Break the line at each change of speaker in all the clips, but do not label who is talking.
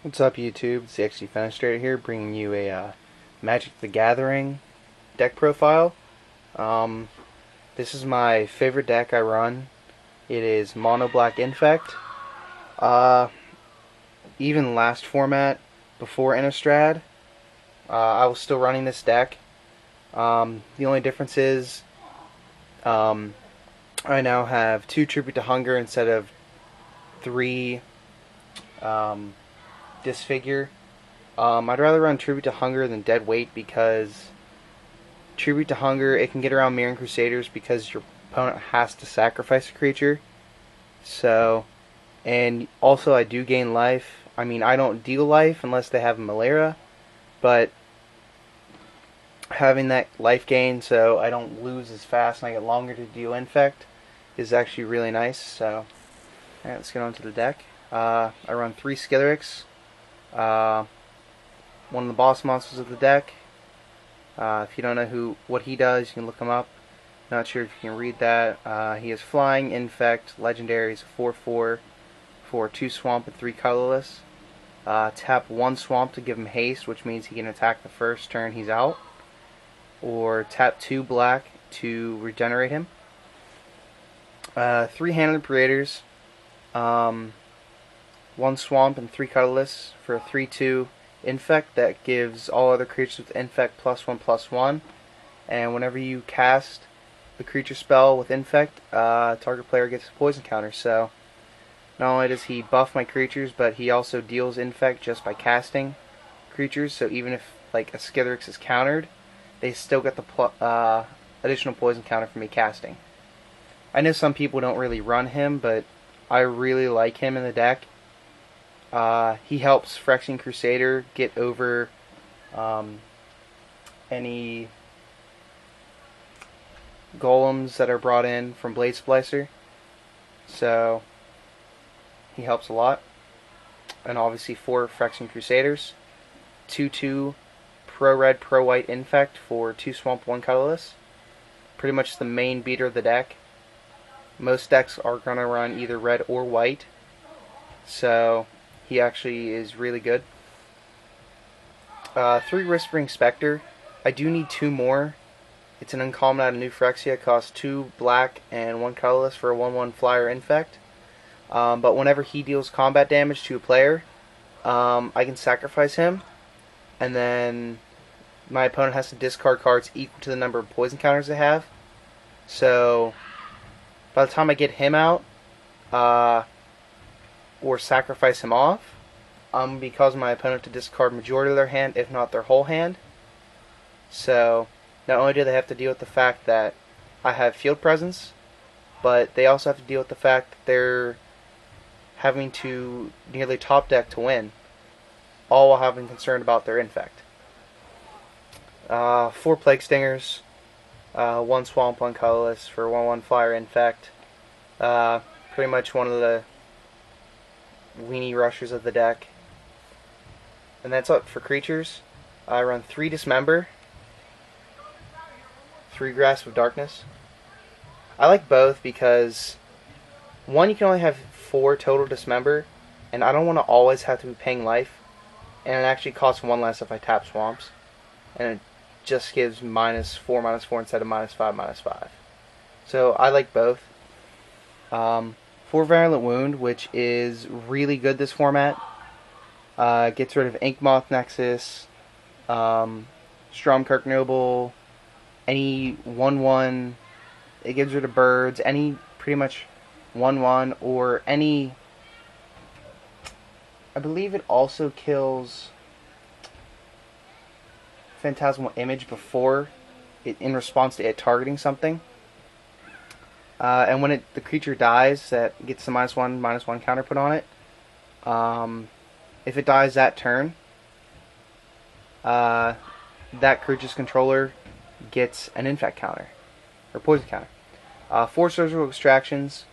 What's up, YouTube? It's the XD Fenestrator here, bringing you a Magic the Gathering deck profile. Um, this is my favorite deck I run. It is Mono Black Infect. Uh, Even last format, before Innistrad, I was still running this deck. The only difference is I now have 2 Tribute to Hunger instead of 3 Disfigure. I'd rather run Tribute to Hunger than Dead Weight because Tribute to Hunger, it can get around Mirran Crusaders because your opponent has to sacrifice a creature. So, and also I do gain life. I mean, I don't deal life unless they have Malera, but having that life gain so I don't lose as fast and I get longer to deal Infect is actually really nice. So, alright, let's get on to the deck. I run 3 Skitherix. One of the boss monsters of the deck. If you don't know what he does, you can look him up. Not sure if you can read that. He is Flying, Infect, Legendary. He's a 4/4 for 2 Swamp and 3 Colorless. Tap 1 Swamp to give him haste, which means he can attack the first turn he's out. Or tap 2 Black to regenerate him. 3 Handed Creators. 1 Swamp and 3 Colorless for a 3/2 Infect that gives all other creatures with Infect +1/+1. And whenever you cast the creature spell with Infect, target player gets a poison counter. So not only does he buff my creatures, but he also deals Infect just by casting creatures. So even if like a Skitherix is countered, they still get the additional poison counter from me casting. I know some people don't really run him, but I really like him in the deck. He helps Phyrexian Crusader get over any golems that are brought in from Blade Splicer. So he helps a lot. And obviously 4 Phyrexian Crusaders. 2/2 pro-red, pro-white Infect for 2 Swamp, 1 Colorless. Pretty much the main beater of the deck. Most decks are going to run either red or white. So he actually is really good. 3 Whispering Spectre. I do need 2 more. It's an uncommon out of New Phyrexia. It costs 2 black and 1 colorless for a 1/1 flyer Infect. But whenever he deals combat damage to a player, I can sacrifice him, and then my opponent has to discard cards equal to the number of poison counters they have. So by the time I get him out, or sacrifice him off, be causing my opponent to discard majority of their hand, if not their whole hand. So not only do they have to deal with the fact that I have field presence, but they also have to deal with the fact that they're having to nearly top deck to win, all while having concern about their Infect. 4 Plague Stingers, 1 Swamp, 1 Colorless for 1/1 flyer Infect. Pretty much one of the weenie rushers of the deck. And that's it for creatures. I run 3 Dismember, 3 Grasp of Darkness. I like both because, one, you can only have 4 total Dismember, and I don't want to always have to be paying life, and it actually costs 1 less if I tap Swamps, and it just gives -4/-4 instead of -5/-5. So I like both. 4 Virulent Wound, which is really good this format. Gets rid of Inkmoth Nexus, Stromkirk Noble, any 1/1. It gets rid of birds, any pretty much 1/1, or any. I believe it also kills Phantasmal Image before it, in response to it targeting something. And when the creature dies, that gets the -1/-1 counter put on it. If it dies that turn, that creature's controller gets an Infect counter, or poison counter. 4 Surgical Extractions,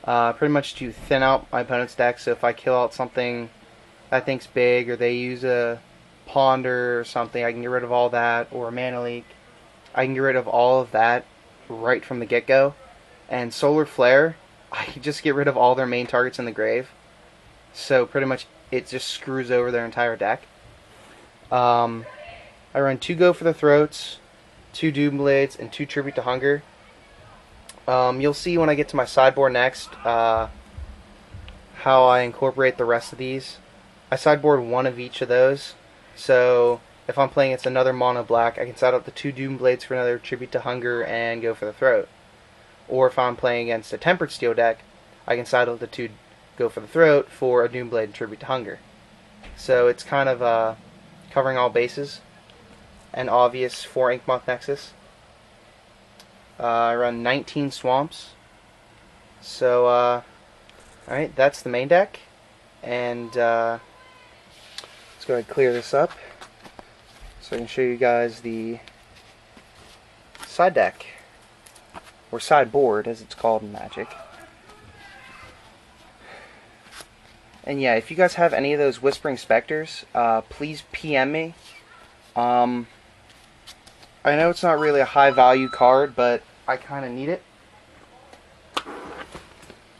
pretty much to thin out my opponent's deck, so if I kill out something that I think's big, or they use a Ponder or something, I can get rid of all that, or a Mana Leak. I can get rid of all of that right from the get-go. And Solar Flare, I can just get rid of all their main targets in the grave. So pretty much it just screws over their entire deck. I run 2 Go for the Throats, 2 Doom Blades, and 2 Tribute to Hunger. You'll see when I get to my sideboard next how I incorporate the rest of these. I sideboard 1 of each of those, so if I'm playing against another mono black, I can side out the 2 Doom Blades for another Tribute to Hunger and go for the Throat. Or if I'm playing against a Tempered Steel deck, I can side out the 2 Go for the Throat for a Doom Blade and Tribute to Hunger. So it's kind of covering all bases and obvious for Inkmoth Nexus. I run 19 Swamps. So, alright, that's the main deck. And let's go ahead and clear this up so I can show you guys the side deck, or sideboard as it's called in Magic. And yeah, if you guys have any of those Whispering Specters, please PM me. I know it's not really a high value card, but I kind of need it.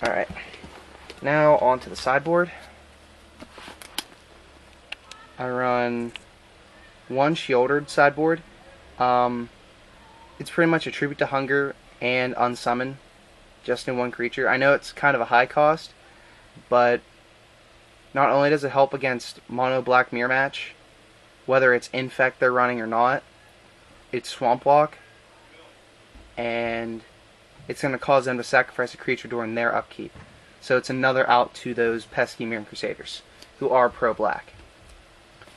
Alright, now on to the sideboard. I run 1 Shouldered sideboard. It's pretty much a Tribute to Hunger and Unsummon, just in 1 creature. I know it's kind of a high cost, but not only does it help against mono black mirror match, whether it's Infect they're running or not, it's Swamp Walk, and it's going to cause them to sacrifice a creature during their upkeep. So it's another out to those pesky Mirror Crusaders who are pro-black.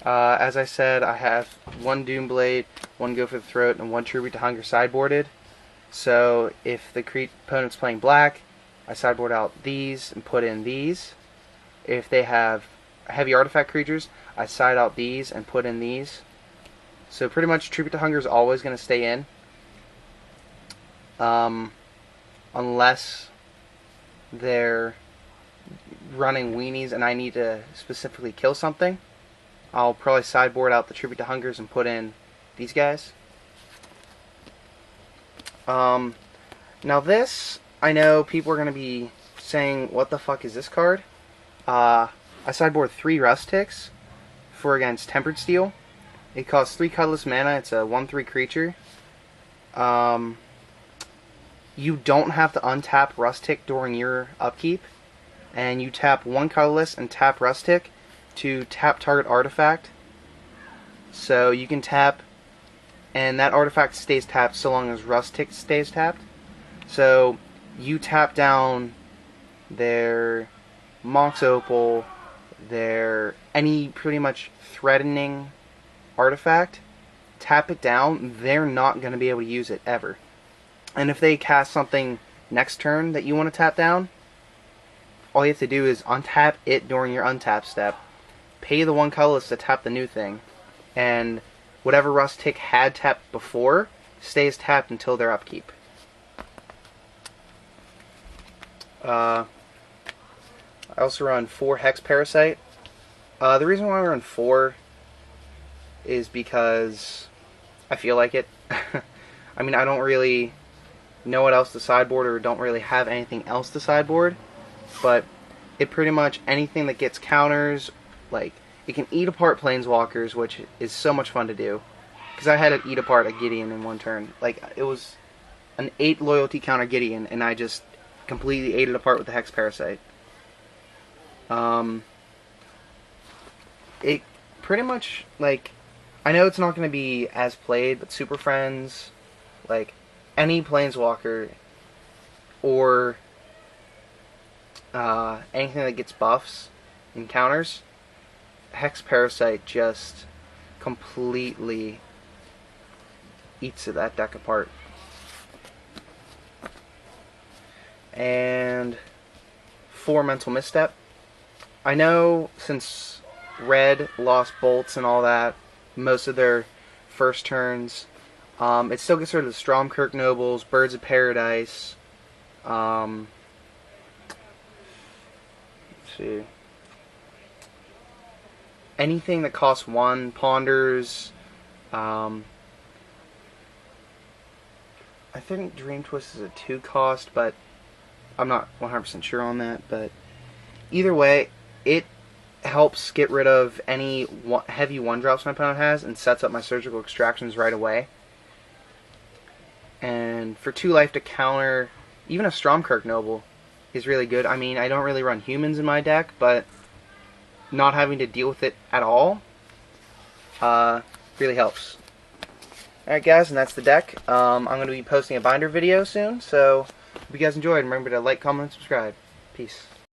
As I said, I have 1 Doom Blade, 1 Go for the Throat, and 1 Tribute to Hunger sideboarded. So if the opponent's playing black, I sideboard out these and put in these. If they have heavy artifact creatures, I side out these and put in these. So pretty much Tribute to Hunger is always going to stay in. Unless they're running weenies and I need to specifically kill something, I'll probably sideboard out the Tribute to Hungers and put in these guys. Now this, I know people are going to be saying, what the fuck is this card? I sideboard 3 Rustics for against Tempered Steel. It costs 3 colorless mana. It's a 1/3 creature. You don't have to untap Rustic during your upkeep, and you tap 1 colorless and tap Rustic to tap target artifact. So you can tap, and that artifact stays tapped so long as Rustic stays tapped. So you tap down their Mox Opal, their any pretty much threatening artifact, tap it down, they're not going to be able to use it ever. And if they cast something next turn that you want to tap down, all you have to do is untap it during your untap step, pay the 1 colorless to tap the new thing, and whatever Rustic had tapped before stays tapped until their upkeep. I also run 4 Hex Parasite. The reason why I run 4 is because I feel like it. I mean, I don't really know what else to sideboard, or don't really have anything else to sideboard, but it pretty much, anything that gets counters, like, it can eat apart Planeswalkers, which is so much fun to do, because I had it eat apart a Gideon in 1 turn. Like, it was an 8 loyalty counter Gideon, and I just completely ate it apart with the Hex Parasite. It pretty much, like, I know it's not going to be as played, but Super Friends, like, any Planeswalker, or anything that gets buffs and counters, Hex Parasite just completely eats that deck apart. And 4 Mental Misstep. I know since Red lost Bolts and all that, most of their first turns, it still gets rid of the Stromkirk Nobles, Birds of Paradise, let's see, anything that costs 1, Ponders, I think Dream Twist is a 2 cost, but I'm not 100% sure on that, but either way, it helps get rid of any heavy 1-drops my opponent has and sets up my surgical extractions right away. And for 2 life to counter even a Stromkirk Noble is really good. I mean, I don't really run humans in my deck, but not having to deal with it at all really helps. Alright guys, and that's the deck. I'm going to be posting a binder video soon, so hope you guys enjoyed. Remember to like, comment, and subscribe. Peace.